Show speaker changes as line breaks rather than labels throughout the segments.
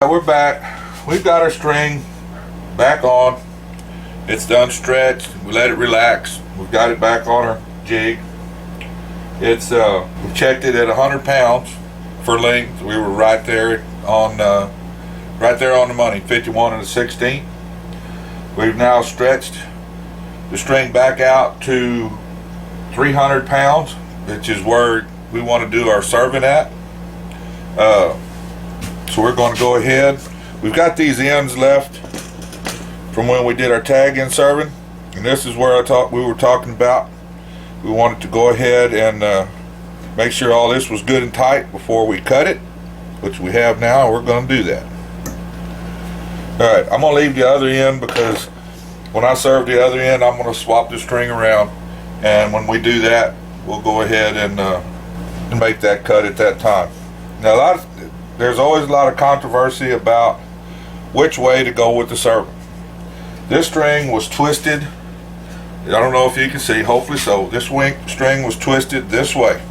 We're back. We've got our string back on. It's done stretched. We let it relax. We've got it back on our jig. It's we checked it at 100 pounds for length. We were right there on the money, 51 1/16. We've now stretched the string back out to 300 pounds, which is where we want to do our serving at. So we're going to go ahead. We've got these ends left from when we did our tag in serving, and this is where we were talking about. We wanted to go ahead and make sure all this was good and tight before we cut it, which we have now, and we're going to do that. Alright, I'm going to leave the other end because when I serve the other end, I'm going to swap the string around, and when we do that, we'll go ahead and make that cut at that time. Now, there's always a lot of controversy about which way to go with the serving. This string was twisted. I don't know if you can see, hopefully so. This string was twisted this way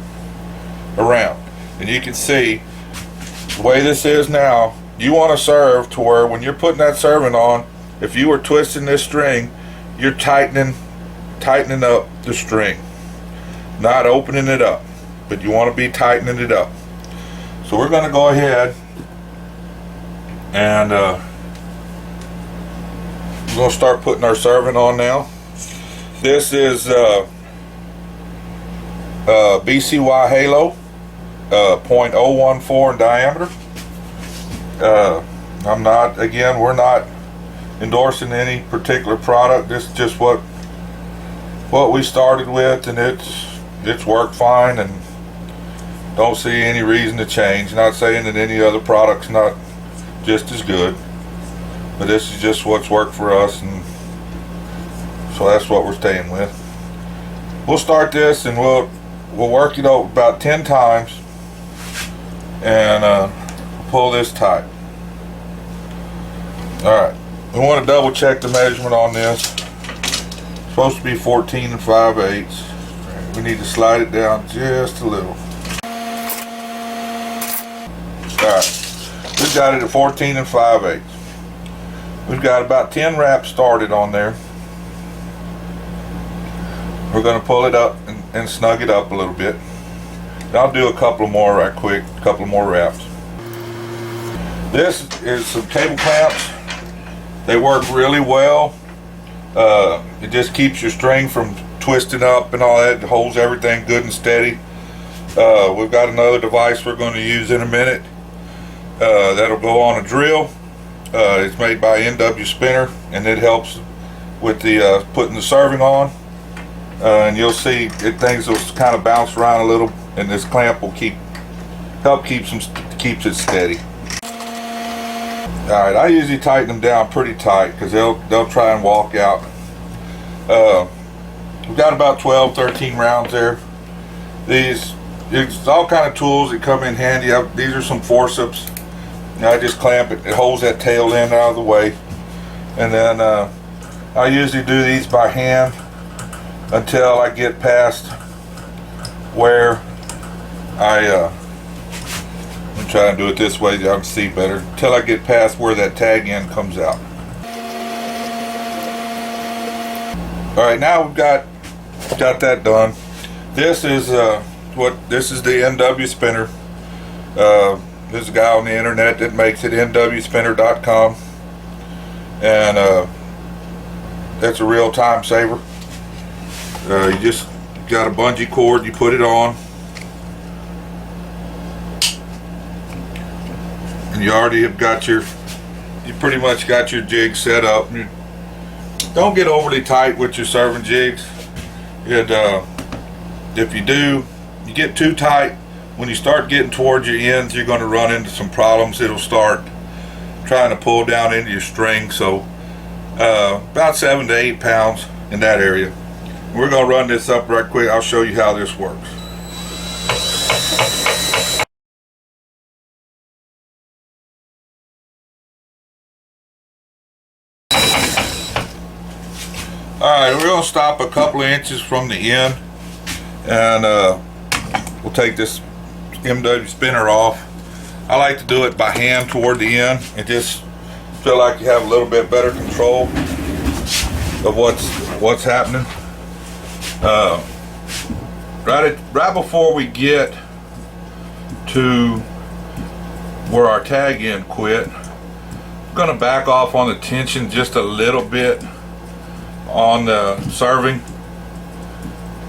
around, and you can see the way this is now. You want to serve to where when you're putting that serving on, if you were twisting this string, you're tightening up the string, not opening it up, but you want to be tightening it up. So we're going to go ahead and we're going to start putting our serving on now. This is BCY Halo, 0.014 in diameter. We're not endorsing any particular product. This is just what we started with, and it's worked fine, and don't see any reason to change. Not saying that any other product's not just as good, but this is just what's worked for us, and so that's what we're staying with. We'll start this and we'll work it over about 10 times and pull this tight. Alright, we want to double check the measurement on this. It's supposed to be 14 5/8. We need to slide it down just a little. Alright, we've got it at 14 5/8. We've got about 10 wraps started on there. We're going to pull it up and snug it up a little bit. I'll do a couple more right quick, a couple more wraps. This is some cable clamps. They work really well. It just keeps your string from twisting up and all that. It holds everything good and steady. We've got another device we're going to use in a minute. That'll go on a drill. It's made by NW Spinner, and it helps with the putting the serving on. And you'll see things will kind of bounce around a little, and this clamp will keeps it steady. Alright, I usually tighten them down pretty tight because they'll try and walk out. We've got about 12-13 rounds there. There's all kind of tools that come in handy. These are some forceps. I just clamp it. It holds that tail end out of the way, and then I usually do these by hand until I get past where I'm trying to do it this way so I can see better, until I get past where that tag end comes out. Alright, now we've got that done. This is the NW Spinner. There's a guy on the internet that makes it, nwspinner.com, and that's a real time saver. You just got a bungee cord, you put it on, and you already have you pretty much got your jig set up. Don't get overly tight with your serving jigs. If you do, you get too tight, when you start getting towards your ends, you're going to run into some problems. It'll start trying to pull down into your string. So about 7 to 8 pounds in that area. We're going to run this up right quick. I'll show you how this works. Alright, we're going to stop a couple of inches from the end, and we'll take this NW Spinner off. I like to do it by hand toward the end and just feel like you have a little bit better control of what's happening. Right before we get to where our tag end quit, I'm going to back off on the tension just a little bit on the serving.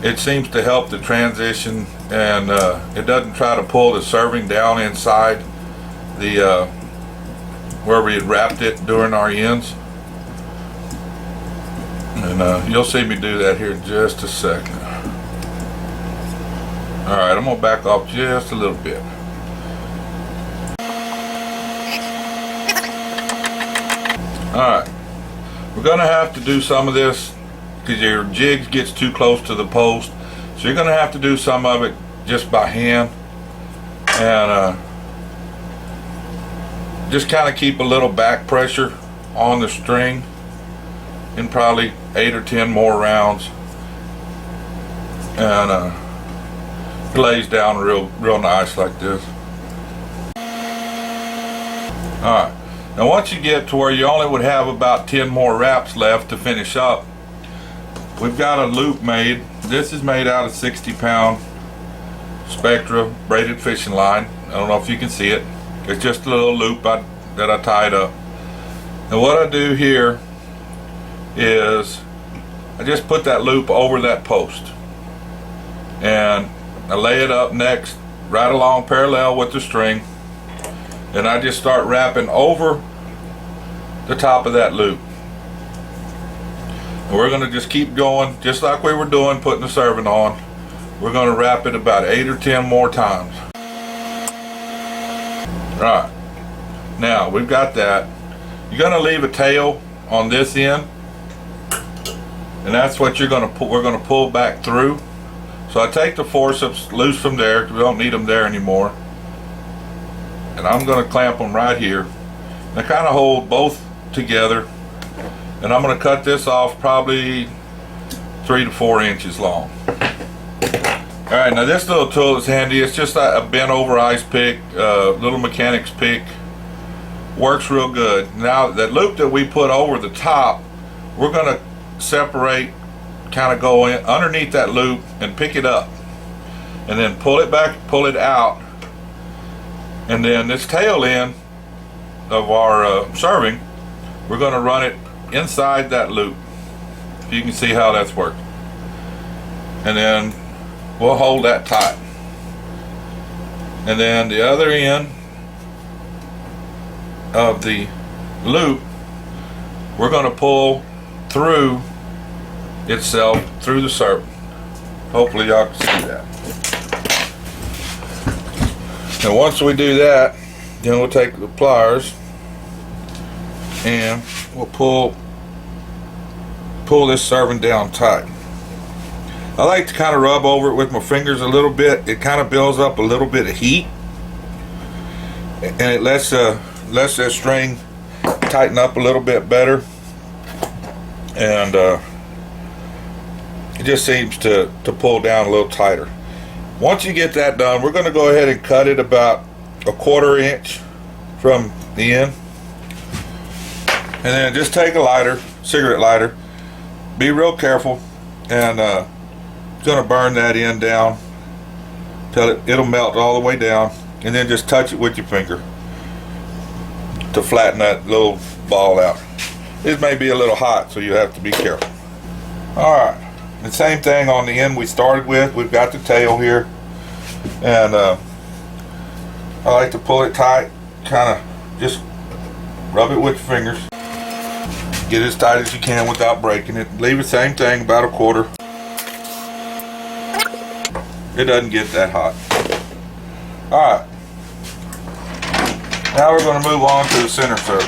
It seems to help the transition, and it doesn't try to pull the serving down inside the where we had wrapped it during our ends. And you'll see me do that here in just a second. Alright, I'm going to back off just a little bit. Alright, we're going to have to do some of this because your jig gets too close to the post. So you're going to have to do some of it just by hand. And just kind of keep a little back pressure on the string in probably 8 or 10 more rounds. And it lays down real nice like this. Alright, now once you get to where you only would have about 10 more wraps left to finish up, we've got a loop made. This is made out of 60-pound Spectra braided fishing line. I don't know if you can see it. It's just a little loop that I tied up. And what I do here is I just put that loop over that post. And I lay it up next, right along parallel with the string. And I just start wrapping over the top of that loop. And we're going to just keep going, just like we were doing, putting the serving on. We're going to wrap it about 8 or 10 more times. Right. Now, we've got that. You're going to leave a tail on this end. And that's what we're going to pull back through. So I take the forceps loose from there, because we don't need them there anymore. And I'm going to clamp them right here. And I kind of hold both together. And I'm going to cut this off probably 3 to 4 inches long. Alright, now this little tool is handy. It's just a bent over ice pick, little mechanic's pick. Works real good. Now that loop that we put over the top, we're going to separate, kind of go in underneath that loop and pick it up. And then pull it back, pull it out. And then this tail end of our serving, we're going to run it inside that loop. You can see how that's working. And then we'll hold that tight. And then the other end of the loop, we're going to pull through itself through the serving. Hopefully y'all can see that. And once we do that, then we'll take the pliers and we'll pull this serving down tight. I like to kind of rub over it with my fingers a little bit. It kind of builds up a little bit of heat, and it lets that string tighten up a little bit better, and it just seems to pull down a little tighter. Once you get that done, we're going to go ahead and cut it about 1/4 inch from the end, and then just take a lighter, cigarette lighter, be real careful, and going to burn that end down till it'll melt all the way down, and then just touch it with your finger to flatten that little ball out. This may be a little hot, so you have to be careful. Alright, the same thing on the end we started with. We've got the tail here, and I like to pull it tight, kind of just rub it with your fingers, get it as tight as you can without breaking it. Leave the same thing, about 1/4. It doesn't get that hot. Alright, now we're going to move on to the center serve.